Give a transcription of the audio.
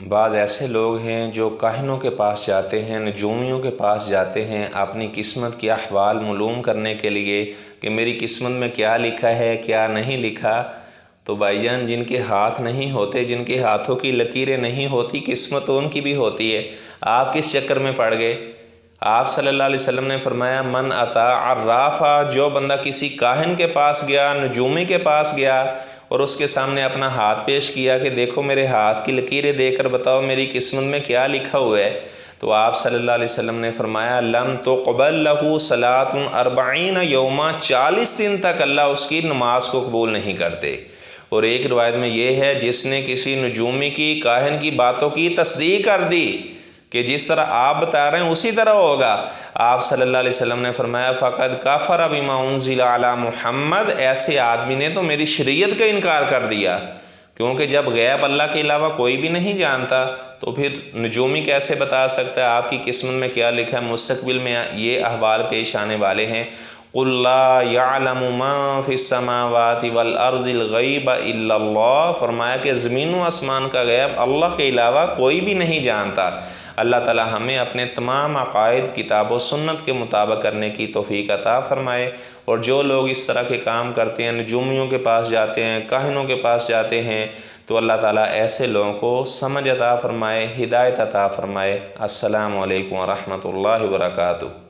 بعض ایسے لوگ ہیں جو کاہنوں کے پاس جاتے ہیں، نجومیوں کے پاس جاتے ہیں اپنی قسمت کے احوال معلوم کرنے کے لیے کہ میری قسمت میں کیا لکھا ہے کیا نہیں لکھا۔ تو بھائی جان، جن کے ہاتھ نہیں ہوتے، جن کے ہاتھوں کی لکیریں نہیں ہوتی، قسمت تو ان کی بھی ہوتی ہے۔ آپ کس چکر میں پڑ گئے؟ آپ صلی اللہ علیہ وسلم نے فرمایا من اتا عرافا، جو بندہ کسی کاہن کے پاس گیا، نجومی کے پاس گیا اور اس کے سامنے اپنا ہاتھ پیش کیا کہ دیکھو میرے ہاتھ کی لکیریں دے کر بتاؤ میری قسمت میں کیا لکھا ہوا ہے، تو آپ صلی اللہ علیہ وسلم نے فرمایا لم تقبل لہ صلاۃ 40 یوما، 40 دن تک اللہ اس کی نماز کو قبول نہیں کرتے۔ اور ایک روایت میں یہ ہے جس نے کسی نجومی کی، کاہن کی باتوں کی تصدیق کر دی کہ جس طرح آپ بتا رہے ہیں اسی طرح ہوگا، آپ صلی اللہ علیہ وسلم نے فرمایا فقد کفر بما انزل علی محمد، ایسے آدمی نے تو میری شریعت کا انکار کر دیا۔ کیونکہ جب غیب اللہ کے علاوہ کوئی بھی نہیں جانتا تو پھر نجومی کیسے بتا سکتا ہے آپ کی قسمت میں کیا لکھا ہے، مستقبل میں یہ احوال پیش آنے والے ہیں۔ قل لا يعلم ما في السماوات والارض الغیب الا اللہ، فرمایا کہ زمین و آسمان کا غیب اللہ کے علاوہ کوئی بھی نہیں جانتا۔ اللہ تعالی ہمیں اپنے تمام عقائد کتاب و سنت کے مطابق کرنے کی توفیق عطا فرمائے، اور جو لوگ اس طرح کے کام کرتے ہیں، نجومیوں کے پاس جاتے ہیں، کاہنوں کے پاس جاتے ہیں، تو اللہ تعالیٰ ایسے لوگوں کو سمجھ عطا فرمائے، ہدایت عطا فرمائے۔ السلام علیکم ورحمۃ اللہ وبرکاتہ۔